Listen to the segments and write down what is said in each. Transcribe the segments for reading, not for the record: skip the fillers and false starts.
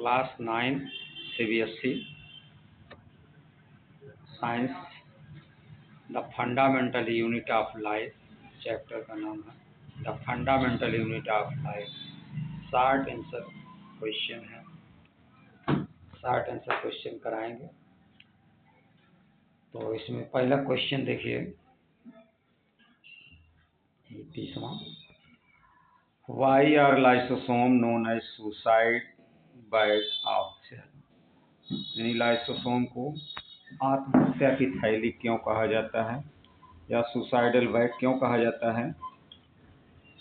Class 9 CBSE science the fundamental unit of life. Chapter का नाम है the fundamental unit of life. Short answer question है, short answer question कराएंगे। तो इसमें पहला क्वेश्चन देखिए, 30वां। Why are lysosome known as suicide bag of cell. यानी लाइसोसोम को आत्महत्या की थैली क्यों कहा जाता है या सुसाइडल बैग क्यों कहा जाता है?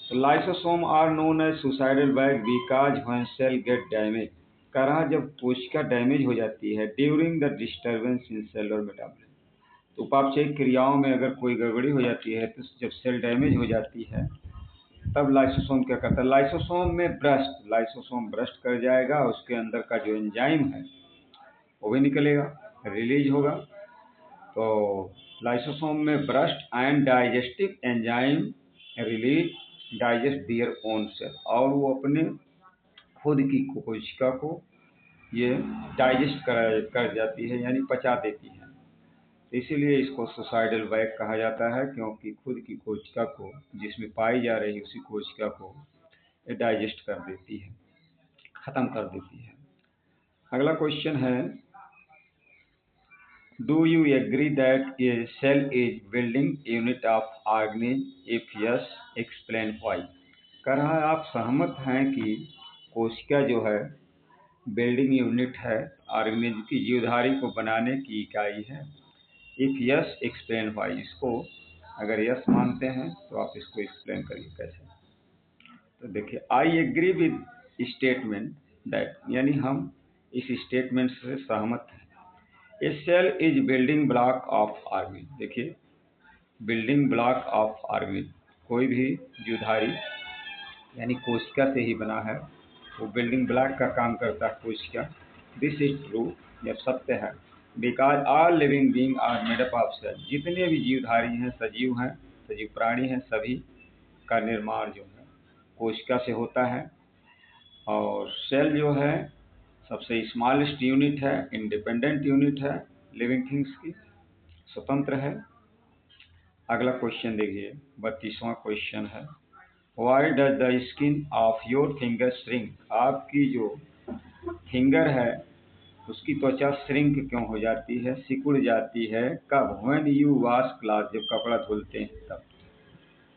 तो lysosome are known as suicidal bag because when cell get damage. कह रहा जब कोशिका डैमेज हो जाती है during the disturbance in cellular metabolism, तो उपापचयिक क्रियाओं में अगर कोई गड़बड़ी हो जाती है तो जब सेल डैमेज हो जाती है तब लाइसोसोम क्या करता है, लाइसोसोम ब्रस्ट कर जाएगा, उसके अंदर का जो एंजाइम है वो भी निकलेगा, रिलीज होगा। तो लाइसोसोम में burst and digestive enzyme release digest their own cell, और वो अपने खुद की कोशिका को ये डाइजेस्ट कर जाती है, यानी पचा देती है। इसीलिए इसको सुसाइडल बैग कहा जाता है, क्योंकि खुद की कोशिका को, जिसमें पाई जा रही उसी कोशिका को ये डाइजेस्ट कर देती है, खत्म कर देती है। अगला क्वेश्चन है, do you agree that a cell is building unit of organism? If yes explain why. कह रहा है आप सहमत हैं कि कोशिका जो है बिल्डिंग यूनिट है, ऑर्गेनिज्म की जीवधारी को बनाने की इकाई है। If yes explain why. इसको अगर यस मानते हैं तो आप इसको एक्सप्लेन करिए कैसे। तो देखिए, I agree with statement that, यानी हम इस स्टेटमेंट से सहमत हैं। A cell is building block of organism. देखिए, बिल्डिंग ब्लॉक ऑफ ऑर्गेनिज्म, कोई भी जीवधारी यानी कोशिका से ही बना है, वो बिल्डिंग ब्लॉक का काम करता है कोशिका। दिस इज ट्रू, यह सत्य है। Because all living being are made up of cell. जितने भी जीवधारी हैं, सजीव प्राणी हैं, सभी का निर्माण जो है कोशिका से होता है। और सेल जो है सबसे स्मॉलेस्ट यूनिट है, इंडिपेंडेंट यूनिट है लिविंग थिंग्स की, स्वतंत्र है। अगला क्वेश्चन देखिए, 32वां क्वेश्चन है, why does the skin of your finger shrink. आपकी जो फिंगर है उसकी त्वचा श्रिंक क्यों हो जाती है, सिकुड़ जाती है? कब? व्हेन यू वॉश क्लॉथ, जब कपड़ा धुलते हैं तब।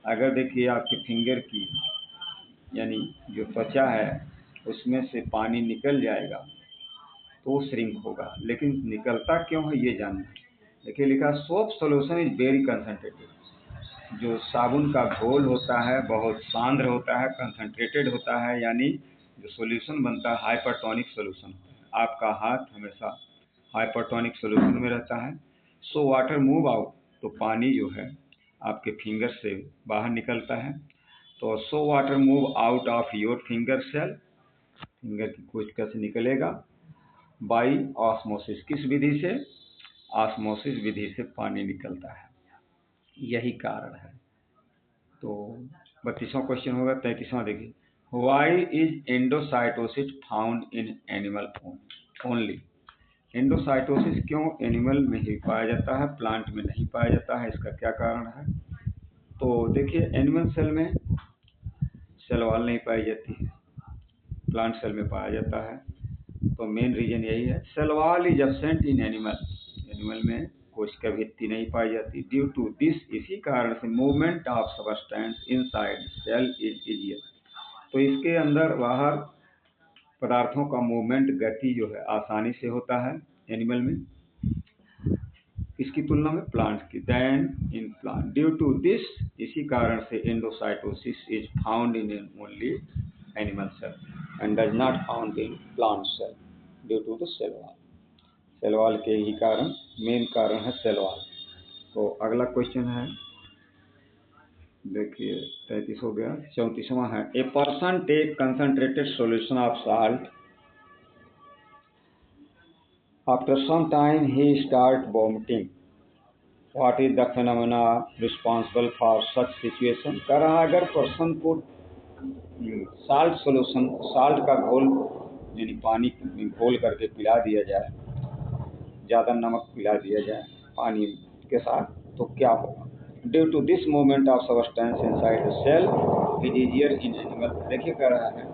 अगर देखिए आपके फिंगर की यानी जो त्वचा है उसमें से पानी निकल जाएगा तो श्रिंक होगा, लेकिन निकलता क्यों है ये जानना है। देखिए लिखा, soap solution is very concentrated. जो साबुन का घोल होता है बहुत सांद्र होता है, कंसनट्रेटेड होता है, यानी जो सॉल्यूशन बनता है हाइपरटोनिक सॉल्यूशन होता है। आपका हाथ हमेशा हाइपरटोनिक सॉल्यूशन में रहता है। सो वाटर मूव आउट, तो पानी जो है आपके फिंगर से बाहर निकलता है। तो so water move out of your finger cell, finger की कोशिका से निकलेगा। बाई ऑस्मोसिस, किस विधि से? ऑस्मोसिस विधि से पानी निकलता है, यही कारण है। तो 32वां क्वेश्चन होगा। 33वां देखिए, why is endocytosis found in animal only. Endocytosis क्यों एनिमल में ही पाया जाता है, प्लांट में नहीं पाया जाता है, इसका क्या कारण है? तो देखिए, एनिमल सेल में सेल वॉल नहीं पाई जाती है, प्लांट सेल में पाया जाता है। तो मेन रीजन यही है। Cell wall is absent in animal में कोशिका भित्ति नहीं पाई जाती। ड्यू टू दिस, इसी कारण से movement of substance inside cell is easier. तो इसके अंदर बाहर पदार्थों का मूवमेंट, गति जो है आसानी से होता है एनिमल में, इसकी तुलना में प्लांट की। Then in plant, due to this, इसी कारण से endocytosis is found in only animal cell and does not found in plant cell due to the cell wall. Cell wall के ही कारण, मेन कारण है सेल वॉल। तो अगला क्वेश्चन है, देखिए 33 हो गया। 34वां है, a person take concentrated solution of salt, after some time he start vomiting, what is the phenomena responsible for such situation. कह रहा अगर पर्सन को साल्ट का घोल यानी पानी में घोल करके पिला दिया जाए, ज़्यादा नमक पिला दिया जाए पानी के साथ, तो क्या होगा? Due to this movement of substance inside the cell is easier in animal. देखिए कह रहा है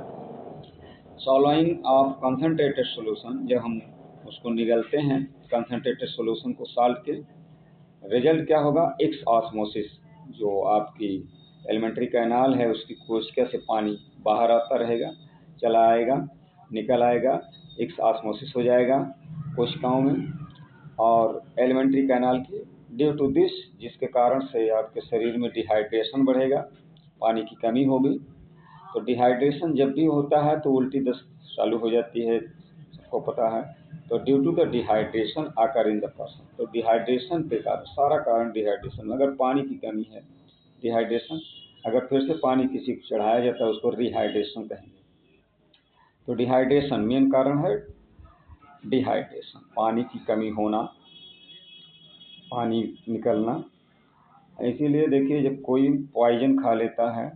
सॉलोइंग ऑफ कंसनट्रेटेड सोल्यूशन, जब हम उसको निगलते हैं कंसनट्रेटेड सोल्यूशन को साल्ट के, रिजल्ट क्या होगा? X osmosis. जो आपकी एलिमेंट्री कैनाल है उसकी कोशिका से पानी बाहर आता रहेगा, चला आएगा, निकल आएगा, एक्स ऑस्मोसिस हो जाएगा कोशिकाओं में और एलिमेंट्री कैनाल की। ड्यू टू दिस, जिसके कारण से आपके शरीर में डिहाइड्रेशन बढ़ेगा, पानी की कमी होगी। तो डिहाइड्रेशन जब भी होता है तो उल्टी दस्त चालू हो जाती है, सबको पता है। तो ड्यू टू द डिहाइड्रेशन आकर इन द पर्सन, तो डिहाइड्रेशन के कारण, सारा कारण डिहाइड्रेशन। अगर पानी की कमी है, डिहाइड्रेशन, अगर फिर से पानी किसी को चढ़ाया जाता है उसको रिहाइड्रेशन कहेंगे। तो डिहाइड्रेशन मेन कारण है, डिहाइड्रेशन पानी की कमी होना, पानी निकलना। इसीलिए देखिए जब कोई पॉइजन खा लेता है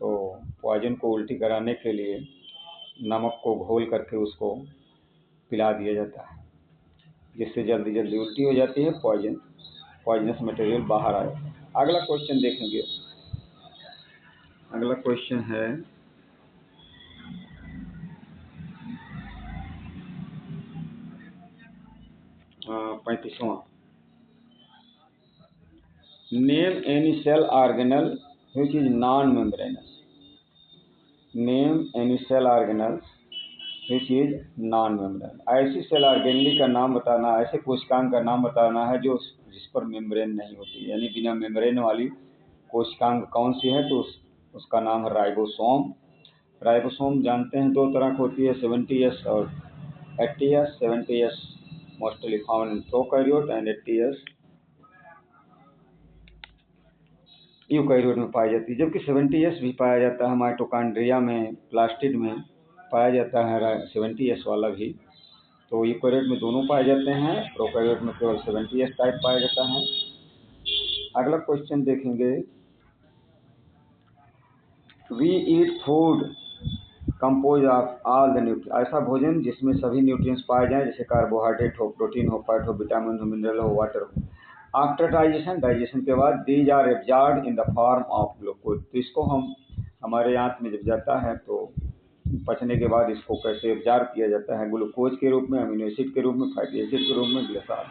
तो पॉइजन को उल्टी कराने के लिए नमक को घोल करके उसको पिला दिया जाता है, जिससे जल्दी जल्दी उल्टी हो जाती है, पॉइजनस मटेरियल बाहर आए। अगला क्वेश्चन देखेंगे। अगला क्वेश्चन है 35वां। Name any cell organelle which is non membranous. Name any cell organelle which is non membrane. ऐसी सेल ऑर्गेनली का नाम बताना, ऐसे कोशिकांग का नाम बताना है जो जिस पर मेम्ब्रेन नहीं होती, यानी बिना मेम्ब्रेन वाली कोशिकांग कौन सी है? तो उसका नाम है राइबोसोम। राइबोसोम जानते हैं दो तरह की होती है, 70S और 80S। 70S mostly found in prokaryote and 80S eukaryote में पाई जाती है, जबकि 70S भी पाया जाता है माइटोकॉन्ड्रिया में, प्लास्टिड में पाया जाता है 70S वाला भी। तो यूकैरियोट में दोनों पाए जाते हैं, प्रोकैरियोट में केवल 70S टाइप पाया जाता है। अगला क्वेश्चन देखेंगे। We eat food compose of all the nutrients. ऐसा भोजन जिसमें सभी न्यूट्रिएंट्स पाए जाएं, जैसे कार्बोहाइड्रेट हो, प्रोटीन हो, फैट हो, विटामिन हो, मिनरल हो, वाटर हो। आफ्टर डाइजेशन, डाइजेशन के बाद these are absorbed in the form of glucose. तो इसको हम हमारे आंत में जब जाता है तो पचने के बाद इसको कैसे एब्जॉर्ब किया जाता है? ग्लूकोज के रूप में, अमीनो एसिड के रूप में, फैटी एसिड के रूप में, ग्लिसरॉल।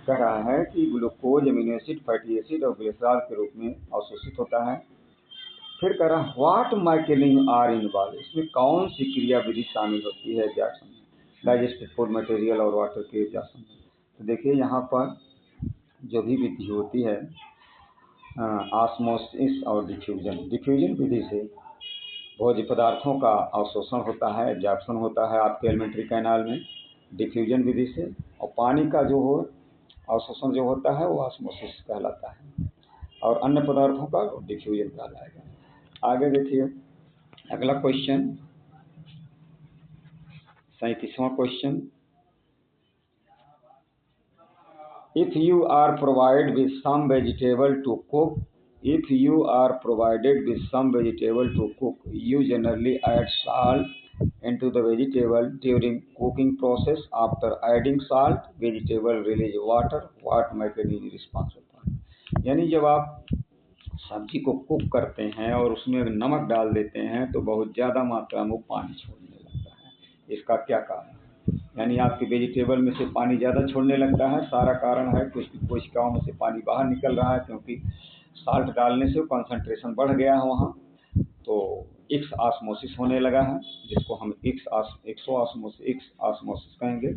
कह रहा है कि glucose, amino acid, fatty acid और ग्लिसरॉल के रूप में अवशोषित होता है। फिर कह रहा व्हाट मैकेनिज्म आर इन्वॉल्व, इसमें कौन सी क्रिया विधि शामिल होती है एब्जॉर्प्शन में, डाइजेस्टेड फूड मटेरियल और वाटर के एब्जॉर्प्शन में। तो देखिए यहाँ पर जो भी विधि होती है, ऑस्मोसिस और डिफ्यूजन। डिफ्यूजन विधि से भोज्य पदार्थों का अवशोषण होता है, एब्जॉर्प्शन होता है आपके एलिमेंट्री कैनाल में डिफ्यूजन विधि से, और पानी का जो हो अवशोषण जो होता है वो ऑस्मोसिस कहलाता है, और अन्य पदार्थों का डिफ्यूजन कहलाएगा। आगे देखिए अगला क्वेश्चन 37वां question. If you are provided with some vegetable to cook, if you are provided with some vegetable to cook, you generally add salt into the vegetable during cooking process. After adding salt, vegetable release water. What mechanism is responsible for? यानी जब आप सब्जी को cook करते हैं और उसमें नमक डाल देते हैं तो बहुत ज़्यादा मात्रा में पानी छोड़ने लगता है, इसका क्या कारण है? यानी आपके वेजिटेबल में से पानी ज़्यादा छोड़ने लगता है। सारा कारण है कुछ कोशिकाओं में से पानी बाहर निकल रहा है, क्योंकि साल्ट डालने से कंसंट्रेशन बढ़ गया है वहाँ, तो एक्स ऑस्मोसिस होने लगा है, जिसको हम एक्स ऑस्मोसिस कहेंगे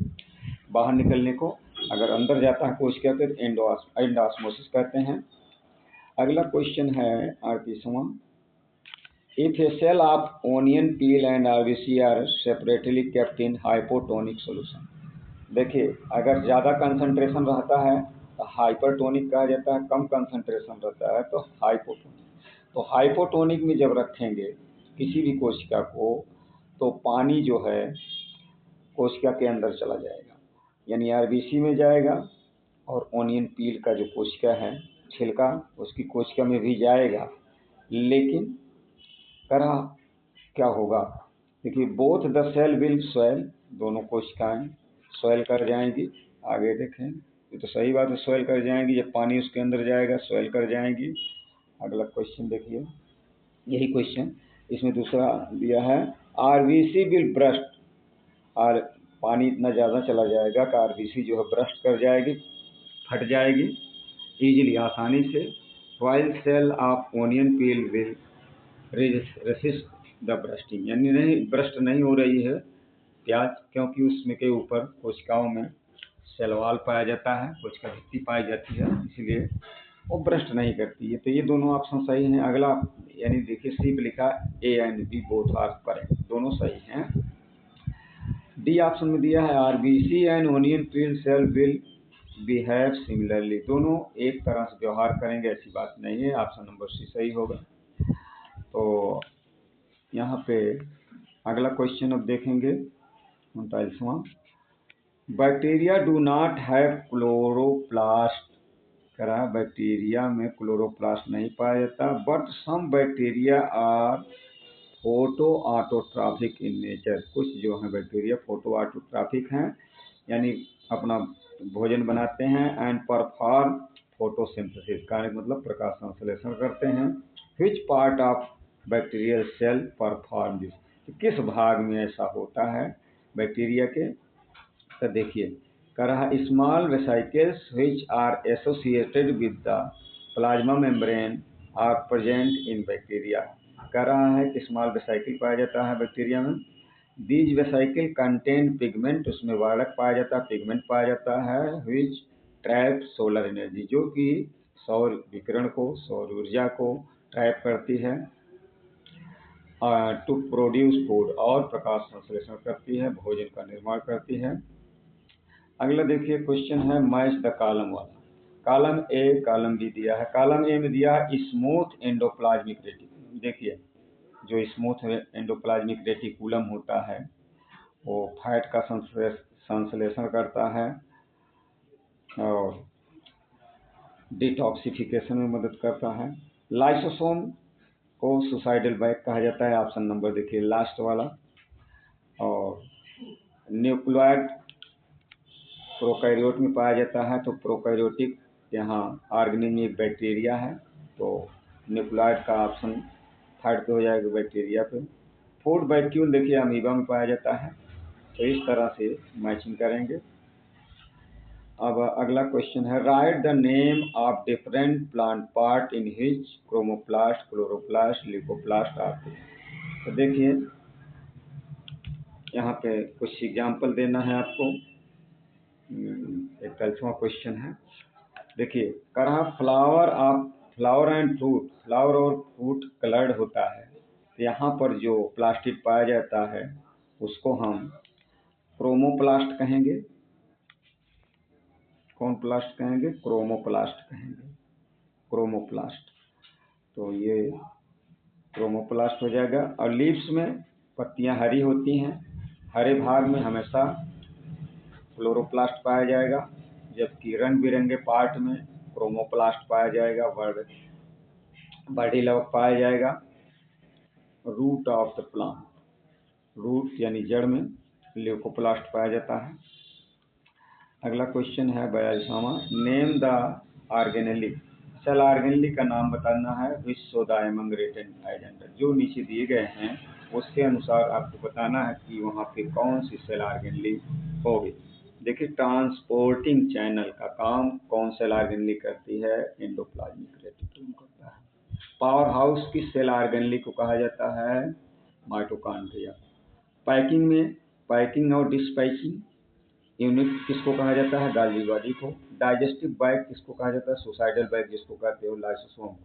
बाहर निकलने को। अगर अंदर जाता है कोशिका के एंड ऑस्मोसिस कहते हैं। अगला क्वेश्चन है 38वां। If a cell of onion peel and RBC are separately kept in hypotonic solution, देखिए अगर ज़्यादा कंसंट्रेशन रहता है तो हाइपरटोनिक कहा जाता है, कम कंसंट्रेशन रहता है तो हाइपोटोनिक। तो हाइपोटोनिक में जब रखेंगे किसी भी कोशिका को तो पानी जो है कोशिका के अंदर चला जाएगा, यानी आरबीसी में जाएगा, और ओनियन पील का जो कोशिका है छिलका उसकी कोशिका में भी जाएगा। लेकिन करा क्या होगा? देखिए both the cell will swell, दोनों कोशिकाएं स्वेल कर जाएंगी। आगे देखें, ये तो सही बात है, स्वेल कर जाएंगी, जब पानी उसके अंदर जाएगा स्वेल कर जाएंगी। अगला क्वेश्चन देखिए, यही क्वेश्चन, इसमें दूसरा दिया है आरबीसी विल ब्रस्ट, और पानी इतना ज़्यादा चला जाएगा कि आरबीसी जो है ब्रस्ट कर जाएगी, फट जाएगी इजीली, आसानी से। While cell of onion peel will resist the bursting, यानी नहीं ब्रस्ट नहीं हो रही है प्याज, क्योंकि उसमें के ऊपर कोशिकाओं में सेलवाल पाया जाता है, कोशिका भित्ति पाई जाती है, इसलिए वो ब्रस्ट नहीं करती है। तो ये दोनों ऑप्शन सही हैं। अगला, यानी देखिए सी पे लिखा A and B both are correct, दोनों सही हैं। डी ऑप्शन में दिया है RBC and onion peel cell will behave similarly, दोनों एक तरह से व्यवहार करेंगे ऐसी बात नहीं है, ऑप्शन नंबर सी सही होगा। तो यहाँ पे अगला क्वेश्चन अब देखेंगे 39वां, bacteria do not have chloroplast, कह रहा है बैक्टीरिया में क्लोरोप्लास्ट नहीं पाया जाता, but some bacteria are photoautotrophic in nature, कुछ जो है बैक्टीरिया फोटो ऑटोट्रॉफिक हैं, यानी अपना भोजन बनाते हैं, एंड परफॉर्म फोटोसिंथेसिस, कार्य मतलब प्रकाश संश्लेषण करते हैं। Which part of bacterial cell perform this, तो किस भाग में ऐसा होता है बैक्टीरिया के। तो देखिए कह रहा है small vesicles which are associated with the plasma membrane are present in bacteria, कह रहा है कि स्मॉल वेसिकल पाया जाता है बैक्टीरिया में। दीज वेसिकल कंटेन पिगमेंट, उसमें वर्णक पाया जाता है, पिगमेंट पाया जाता है, विच ट्रैप सोलर एनर्जी, जो कि सौर विकिरण को, सौर ऊर्जा को ट्रैप करती है, टू प्रोड्यूस फूड, और प्रकाश संश्लेषण करती है, भोजन का निर्माण करती है। अगला देखिए क्वेश्चन है मैच द कॉलम वाला, कॉलम ए कॉलम बी दिया है। कॉलम ए में दिया है स्मूथ एंडोप्लाज्मिक रेटिकुलम, देखिए जो स्मूथ एंडोप्लाज्मिक रेटिकुलम होता है वो फैट का संश्लेषण करता है और डिटॉक्सिफिकेशन में मदद करता है। लाइसोसोम को सुसाइडल बैग कहा जाता है, ऑप्शन नंबर देखिए लास्ट वाला। और न्यूक्लियोइड प्रोकैरियोट में पाया जाता है, तो प्रोकैरियोटिक यहाँ ऑर्गेनिज्म में एक बैक्टीरिया है, तो न्यूक्लियोइड का ऑप्शन थर्ड पे हो जाएगा बैक्टीरिया पे। फूड वैक्यूल देखिए अमीबा में पाया जाता है, तो इस तरह से मैचिंग करेंगे। अब अगला क्वेश्चन है write the name of different plant part in which chromoplast, chloroplast, leucoplast आते हैं। तो देखिए यहाँ पे कुछ एग्जाम्पल देना है आपको। 41वां क्वेश्चन है, देखिए कह रहा फ्लावर एंड फ्रूट, फ्लावर और फ्रूट कलर्ड होता है, तो यहाँ पर जो प्लास्टिक पाया जाता है उसको हम क्रोमोप्लास्ट कहेंगे। कौन प्लास्ट कहेंगे? क्रोमोप्लास्ट कहेंगे, क्रोमोप्लास्ट। तो ये क्रोमोप्लास्ट हो जाएगा। और लीव्स में पत्तियां हरी होती हैं, हरे भाग में हमेशा क्लोरोप्लास्ट पाया जाएगा, जबकि रंग बिरंगे पार्ट में क्रोमोप्लास्ट पाया जाएगा, बॉडी लवक पाया जाएगा। Root of the plant, root यानी जड़ में ल्यूकोप्लास्ट पाया जाता है। अगला क्वेश्चन है 42वां, name the organelle, cell organelle का नाम बताना है which show the among written agenda, जो नीचे दिए गए हैं उसके अनुसार आपको बताना है कि वहाँ पे कौन सी सेल ऑर्गेनेली होगी। देखिए ट्रांसपोर्टिंग चैनल का काम कौन सेल ऑर्गेनेली करती है? एंडोप्लाज्मिक रेटिकुलम करता है। पावर हाउस की सेल ऑर्गेनेली को कहा जाता है माइटोकॉन्ड्रिया। पैकिंग में, पैकिंग और डिस्पैचिंग यूनिट किसको कहा जाता है? गाल्गी बॉडी को। डाइजेस्टिव बैग किसको कहा जाता है? सुसाइडल बैग जिसको कहते हो लाइसोसोम।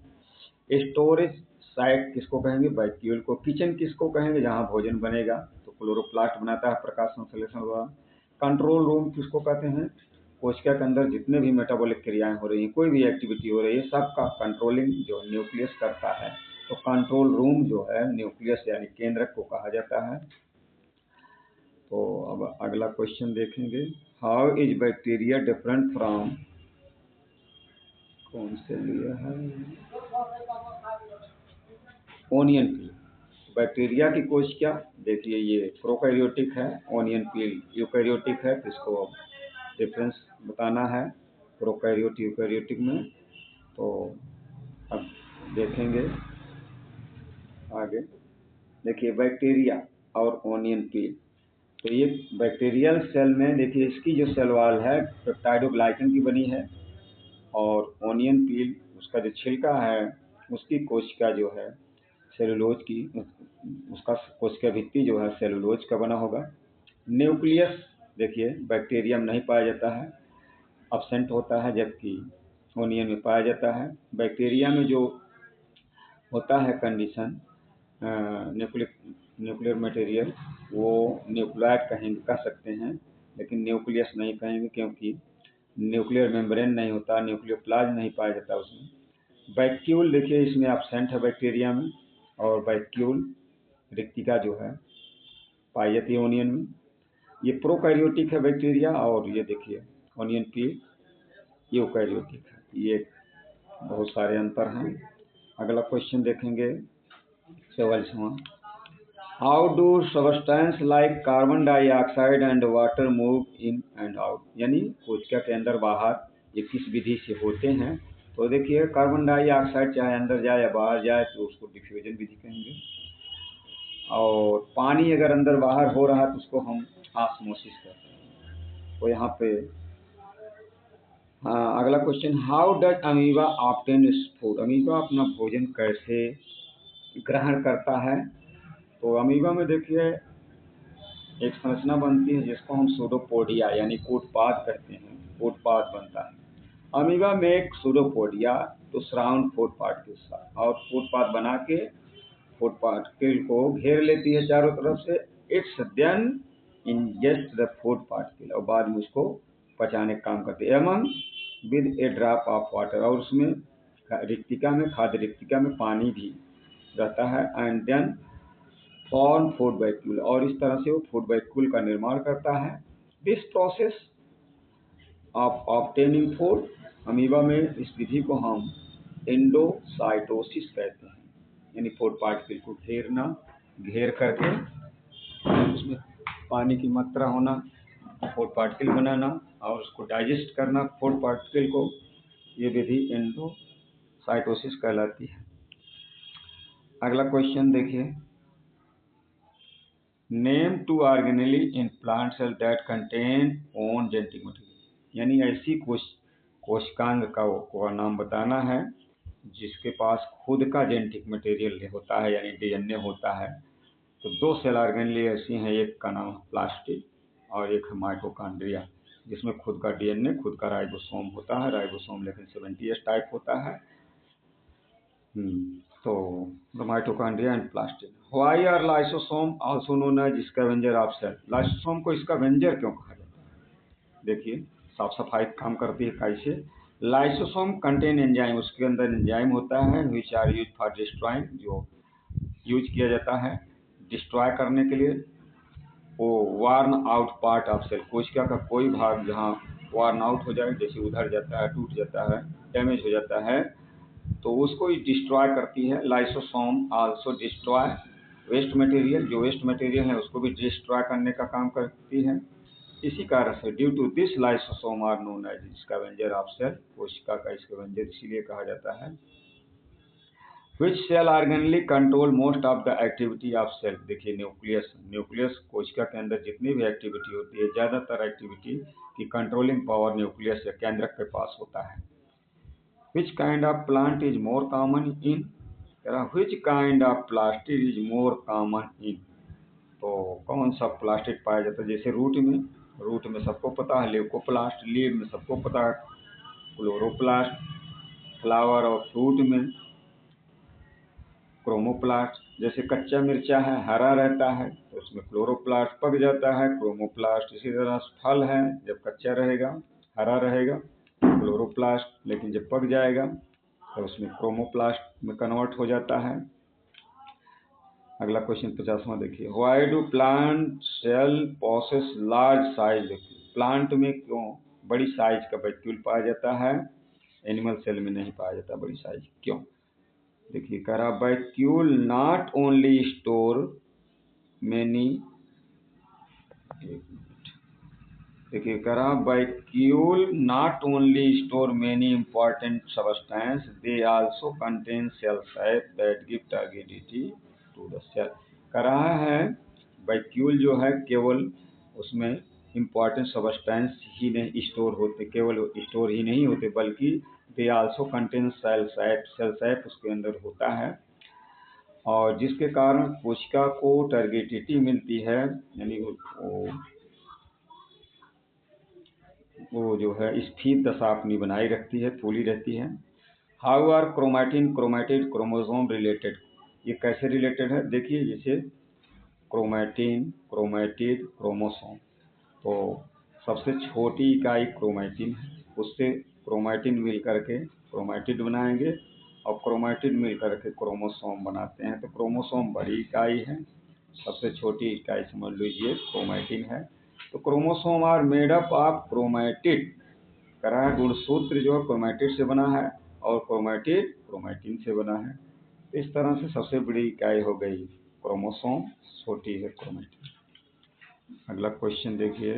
स्टोरेज साइट किसको कहेंगे? वैक्यूल को। किचन किसको कहेंगे? जहाँ भोजन बनेगा, तो क्लोरोप्लास्ट बनाता है प्रकाश संश्लेषण द्वारा। कंट्रोल रूम किसको कहते हैं? कोशिका के अंदर जितने भी मेटाबॉलिक क्रियाएं हो रही हैं, कोई भी एक्टिविटी हो रही है, सबका कंट्रोलिंग जो न्यूक्लियस करता है, तो कंट्रोल रूम जो है न्यूक्लियस यानी केंद्रक को कहा जाता है। तो अब अगला क्वेश्चन देखेंगे, how is bacteria different from, कौन से लिया है, ओनियन पील। बैक्टीरिया की कोशिका देखिए ये प्रोकैरियोटिक है, ओनियन पील यूकैरियोटिक है, तो इसको डिफरेंस बताना है प्रोकैरियोट यूकैरियोटिक में। तो अब देखेंगे आगे। देखिए बैक्टीरिया और ओनियन पील, तो ये बैक्टीरियल सेल में देखिए इसकी जो सेल वॉल है पेप्टाइडोग्लाइकन की बनी है, और ओनियन पील उसका जो छिलका है उसकी कोशिका जो है सेलुलोज की, उसका कोशिका भित्ति जो है सेलुलोज का बना होगा। न्यूक्लियस देखिए बैक्टीरिया में नहीं पाया जाता है, अब्सेंट होता है, जबकि ओनियन में पाया जाता है। बैक्टीरिया में जो होता है कंडीशन न्यूक्लियर मटेरियल, वो न्यूक्लियाइड कहेंगे, कह सकते हैं, लेकिन न्यूक्लियस नहीं कहेंगे क्योंकि न्यूक्लियर मेम्ब्रेन नहीं होता, न्यूक्लियर प्लाज्म नहीं पाया जाता उसमें। वैक्यूल देखिए इसमें एब्सेंट है बैक्टीरिया में, और वैक्यूल रिक्तिका जो है पाई जाती है ओनियन में। ये प्रोकैरियोटिक है बैक्टीरिया, और ये देखिए ओनियन पील यूकैरियोटिक है। ये बहुत सारे अंतर हैं। अगला क्वेश्चन देखेंगे 44वां। How do substance like carbon dioxide and water move in and out, यानी कोशिका के अंदर बाहर ये किस विधि से होते हैं। तो देखिए कार्बन डाइऑक्साइड चाहे अंदर जाए या बाहर जाए तो उसको डिफ्यूजन विधि कहेंगे, और पानी अगर अंदर बाहर हो रहा है तो उसको हम ऑस्मोसिस कहते हैं। तो यहाँ पे हाँ, अगला question, how does amoeba obtain its food, amoeba अपना भोजन कैसे ग्रहण करता है। तो अमीबा में देखिए एक संरचना बनती है जिसको हम सूडोपोडिया यानी कूटपाद कहते हैं, कूटपाद बनता है अमीबा में। एक सूडोपोडिया तो सराउंड फूड पार्टिकल्स, और कूटपाद बना के फूड पार्टिकल को घेर लेती है चारों तरफ से। It's then ingest the food particle, और बाद में उसको पचाने का काम करती है among with a drop of water, और उसमें रिक्तिका में, खाद्य रिक्तिका में पानी भी रहता है। And then form food vacuole, और इस तरह से वो फूड वैक्यूल का निर्माण करता है। This process of obtaining food, amoeba में इस विधि को हम एंडोसाइटोसिस कहते हैं, यानी फूड पार्टिकल को घेरना, घेर करके उसमें पानी की मात्रा होना, फूड पार्टिकल बनाना और उसको डाइजेस्ट करना फूड पार्टिकल को, ये विधि एंडोसाइटोसिस कहलाती है। अगला क्वेश्चन देखिए, name two organelles in plant cell that contain own genetic material, यानी ऐसी कोशिकांग का नाम बताना है जिसके पास खुद का जेनेटिक मटेरियल होता है, यानी डीएनए होता है। तो दो सेल ऑर्गेनेली ऐसी हैं, एक का नाम प्लास्टिड और एक है माइटोकॉन्ड्रिया, जिसमें खुद का डीएनए, खुद का राइबोसोम होता है, राइबोसोम लेकिन 70S टाइप होता है। तो the mitochondria and plastid. Why are lysosome also known as scavenger of cell, lysosome को स्कैवेंजर क्यों कहा जाता है। देखिए साफ सफाई काम करती है कैसे। लाइसोसोम कंटेन एंजाइम, उसके अंदर एंजाइम होता है which are use for destroying, जो यूज किया जाता है डिस्ट्रॉय करने के लिए। वो worn out part of cell, कोशिका का कोई भाग जहाँ वार्न आउट हो जाए, जैसे उधर जाता है, टूट जाता है, डैमेज हो जाता है, तो उसको डिस्ट्रॉय करती है। Lysosome also destroy waste material, जो वेस्ट मटेरियल है उसको भी डिस्ट्रॉय करने का काम करती है। इसी कारण से due to this lysosome are known as scavenger of cell, कोशिका का स्कैवेंजर इसीलिए कहा जाता है। Which cell organelle control most of the activity of cell, देखिए न्यूक्लियस, न्यूक्लियस कोशिका के अंदर जितनी भी एक्टिविटी होती है, ज़्यादातर एक्टिविटी की कंट्रोलिंग पावर न्यूक्लियस या केंद्रक के पास होता है। Which kind of plant is more common in, which kind of plastic is more common in, तो कौन सा प्लास्टिक पाया जाता है। जैसे रूट में सबको पता है ल्यूकोप्लास्ट, लीव में सबको पता है क्लोरोप्लास्ट, फ्लावर और फ्रूट में क्रोमोप्लास्ट। जैसे कच्चा मिर्चा है हरा रहता है तो उसमें क्लोरोप्लास्ट, पक जाता है क्रोमोप्लास्ट। इसी तरह फल है, जब कच्चा रहेगा हरा रहेगा क्लोरोप्लास्ट, लेकिन जब पक जाएगा तो उसमें क्रोमोप्लास्ट में कन्वर्ट हो जाता है। अगला क्वेश्चन 50वां देखिए, why do plant cell possess large size, plant में क्यों बड़ी साइज का वैक्यूल पाया जाता है, एनिमल सेल में नहीं पाया जाता बड़ी साइज क्यों। देखिए कह रहा vacuole not only store many, देखिए करा vacuole not only store many important substances, they also contain cell type that give targetity to the cell। करा है vacuole जो है केवल उसमें इम्पॉर्टेंट सब्सटेंस ही नहीं स्टोर होते, केवल स्टोर ही नहीं होते बल्कि दे आल्सो कंटेन सेल साइप उसके अंदर होता है, और जिसके कारण कोशिका को टारगेटिटी मिलती है, यानी वो जो है स्थिर दशा अपनी बनाए रखती है, फूली रहती है। How are chromatin chromatid chromosome related, ये कैसे रिलेटेड है देखिए, जैसे क्रोमैटिन क्रोमैटिड क्रोमोसोम, तो सबसे छोटी इकाई क्रोमैटिन है, उससे क्रोमैटिन मिल करके क्रोमैटिड बनाएंगे और क्रोमैटिड मिल करके क्रोमोसोम बनाते हैं। तो क्रोमोसोम बड़ी इकाई है, सबसे छोटी इकाई समझ लीजिए क्रोमैटिन है। तो chromosome are made up of chromatid, करा है गुणसूत्र जो क्रोमैटिड से बना है और क्रोमैटिड क्रोमैटिन से बना है। इस तरह से सबसे बड़ी इकाई हो गई क्रोमोसोम, छोटी है क्रोमैटिन। अगला क्वेश्चन देखिए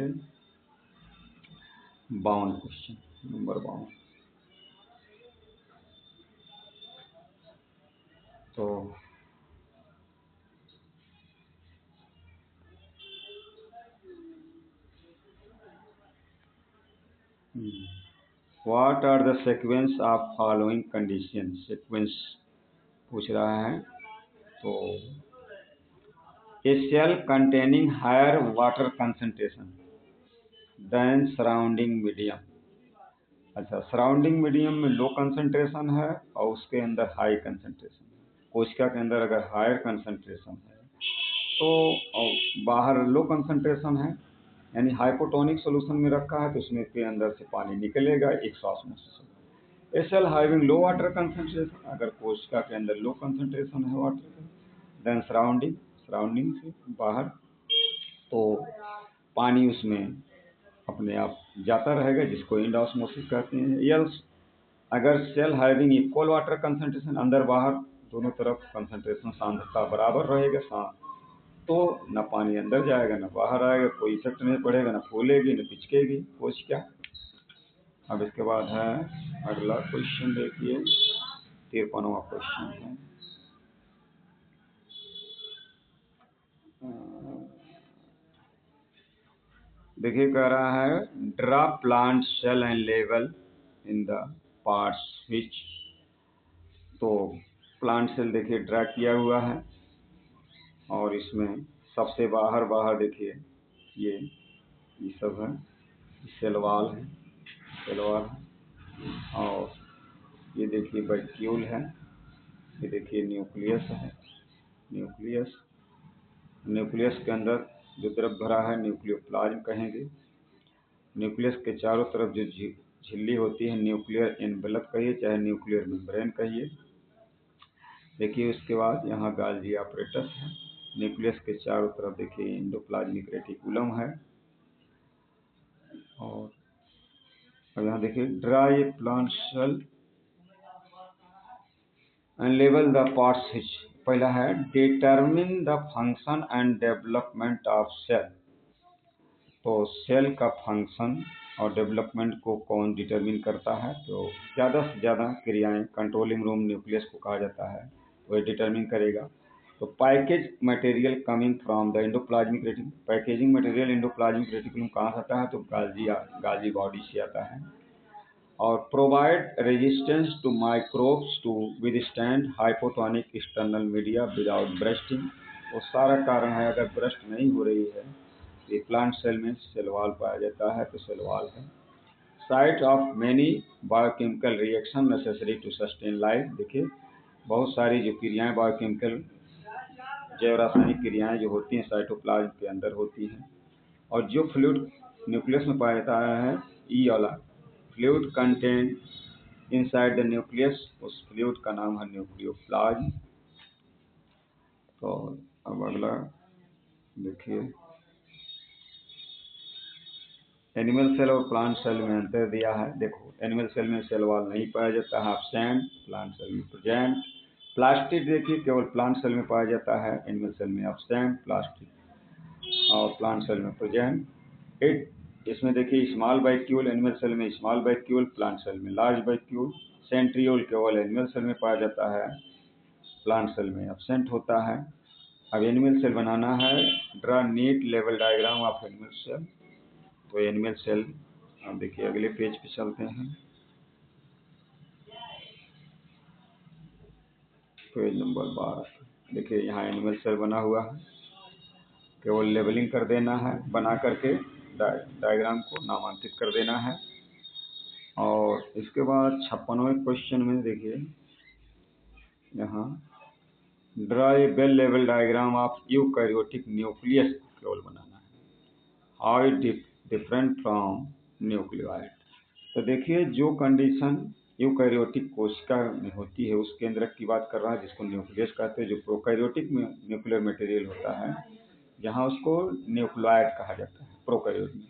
52 क्वेश्चन नंबर 52। तो what are the sequence of following condition, sequence पूछ रहा है। तो a cell containing higher water concentration than surrounding medium, अच्छा सराउंडिंग मीडियम में लो कंसंट्रेशन है और उसके अंदर हाई कंसंट्रेशन है। कोशिका के अंदर अगर हायर कंसंट्रेशन है तो और बाहर लो कंसंट्रेशन है, यानी हाइपोटोनिक सोल्यूशन में रखा है तो उसमें के अंदर से पानी निकलेगा एक सांस में से। A cell having low water concentration, अगर कोशिका के अंदर लो कंसंट्रेशन है वाटर का, देन सराउंडिंग से बाहर तो पानी उसमें अपने आप जाता रहेगा, जिसको एंडोस्मोसिस कहते हैं। यल्स अगर cell having equal water concentration, अंदर बाहर दोनों तरफ कंसंट्रेशन सांद्रता बराबर रहेगा, तो न पानी अंदर जाएगा न बाहर आएगा, कोई इफेक्ट नहीं पड़ेगा, न फूलेगी न पिचकेगी कोशिका। अब इसके बाद है अगला क्वेश्चन देखिए 53वां क्वेश्चन है। देखिए कह रहा है ड्रा प्लांट सेल एंड लेवल इन द पार्ट्स विच, तो प्लांट सेल देखिए ड्रा किया हुआ है और इसमें सबसे बाहर देखिए ये सब है, सेल वॉल है, और ये देखिए वैक्यूल है, ये देखिए न्यूक्लियस है, न्यूक्लियस के अंदर जो तरफ भरा है न्यूक्लियोप्लाज्म कहेंगे। न्यूक्लियस के चारों तरफ जो झिल्ली होती है न्यूक्लियर एनवेलप कहिए चाहे न्यूक्लियर मेम्ब्रेन कहिए। देखिए उसके बाद यहाँ गाल्जी ऑपरेटस है, न्यूक्लियस के चारों तरफ देखिए एंडोप्लाज्मिक रेटिकुलम है। और अब यहाँ देखिए draw a plant cell and लेवल द पार्ट्स विच, पहला है determine the function and development of cell, तो सेल का फंक्शन और डेवलपमेंट को कौन डिटरमिन करता है, तो ज़्यादा से ज़्यादा क्रियाएं कंट्रोलिंग रूम न्यूक्लियस को कहा जाता है, तो ये डिटरमिन करेगा। तो package material coming from the endoplasmic reticulum, packaging material endoplasmic reticulum कहाँ से आता है, तो गाल्जी बॉडी से आता है। और provide resistance to microbes to withstand hypotonic external media without bursting, वो सारा कारण है। अगर ब्रस्ट नहीं हो रही है तो ये प्लांट सेल में सेल वॉल पाया जाता है, तो सेल वॉल है। Site of many biochemical reaction necessary to sustain life, देखिए बहुत सारी जो क्रियाएं बायोकेमिकल जैव रासायनिक क्रियाएं जो होती हैं साइटोप्लाज्म के अंदर होती हैं। और जो फ्लूइड न्यूक्लियस में पाया जाता है ई वाला fluid content inside the nucleus, उस फ्लूइड का नाम है न्यूक्लियोप्लाज्म। तो अब अगला देखिए एनिमल सेल और प्लांट सेल में अंतर दिया है। देखो एनिमल सेल में सेल वॉल नहीं पाया जाता है एब्सेंट, प्लांट सेल में प्रेजेंट। प्लास्टिड देखिए केवल प्लांट सेल में पाया जाता है, एनिमल सेल में एब्सेंट प्लास्टिड। और प्लांट सेल में प्रेजेंट। इसमें देखिए स्मॉल वैक्यूल एनिमल सेल में स्मॉल वैक्यूल, प्लांट सेल में लार्ज वैक्यूल। सेंट्रियोल केवल एनिमल सेल में पाया जाता है, प्लांट सेल में एब्सेंट होता है। अब एनिमल सेल बनाना है, ड्रा नीट लेवल डायग्राम ऑफ एनिमल सेल। तो एनिमल सेल, अब देखिए अगले पेज पे चलते हैं, पेज नंबर 12। देखिए यहाँ एनिमल सेल बना हुआ है, केवल लेबलिंग कर देना है, बना करके डायग्राम को नामांकित कर देना है। और इसके बाद 56वें क्वेश्चन में देखिए यहाँ ड्रा ए बेल लेवल डायग्राम ऑफ यूकैरियोटिक न्यूक्लियस केवल बनाना है, how it different from nucleoid. तो देखिए जो कंडीशन यूकैरियोटिक कोशिका में होती है उस केंद्रक की बात कर रहा है, जिसको न्यूक्लियस कहते हैं। जो प्रोकैरियोटिक में न्यूक्लियर मटेरियल होता है, जहाँ उसको न्यूक्लियोइड कहा जाता है प्रोकैरियोट में,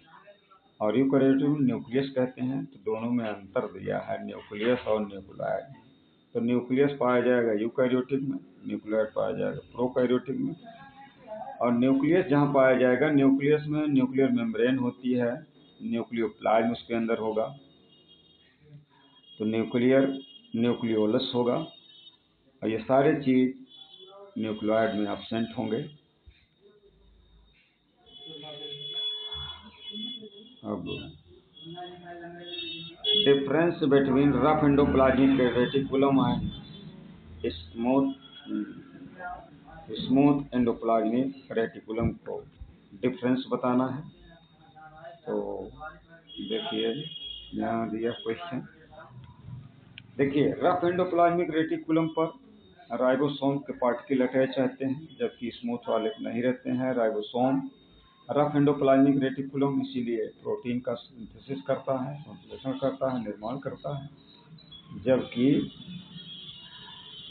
और यूकैरियोटिक में न्यूक्लियस कहते हैं। तो दोनों में अंतर दिया है, न्यूक्लियस और न्यूक्लियोइड। तो न्यूक्लियस पाया जाएगा यूकैरियोटिक में, न्यूक्लियोइड पाया जाएगा प्रोकैरियोटिक में। और न्यूक्लियस जहाँ पाया जाएगा, न्यूक्लियस में न्यूक्लियर मेम्ब्रेन होती है, न्यूक्लियोप्लाज्म उसके अंदर होगा, तो न्यूक्लियोलस होगा। और ये सारे चीज न्यूक्लियोइड में एब्सेंट होंगे। अब difference between rough endoplasmic reticulum and smooth endoplasmic reticulum को डिफरेंस बताना है। तो देखिए यहाँ दिया क्वेश्चन, देखिए रफ एंडोप्लाज्मिक रेटिकुलम पर राइबोसोम के पार्टिकल अटैच रहते हैं, जबकि स्मूथ वाले नहीं रहते हैं। राइबोसोम रफ एंडोप्लाज्मिक रेटिकुलम इसीलिए प्रोटीन का सिंथेसिस करता है, संश्लेषण करता है, निर्माण करता है, जबकि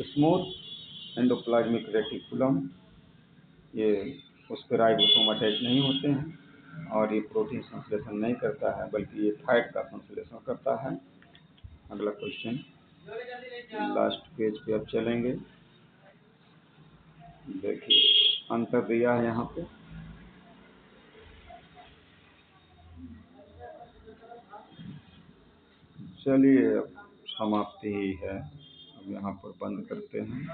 स्मूथ एंडोप्लाज्मिक रेटिकुलम ये उस पर राइबोसोम अटैच नहीं होते हैं और ये प्रोटीन संश्लेषण नहीं करता है, बल्कि ये फैट का संश्लेषण करता है। अगला क्वेश्चन लास्ट पेज पे अब चलेंगे। देखिए अंतर दिया है यहाँ पे, चलिए अब समाप्ति ही है, अब यहाँ पर बंद करते हैं।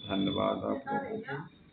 धन्यवाद आप लोगों को।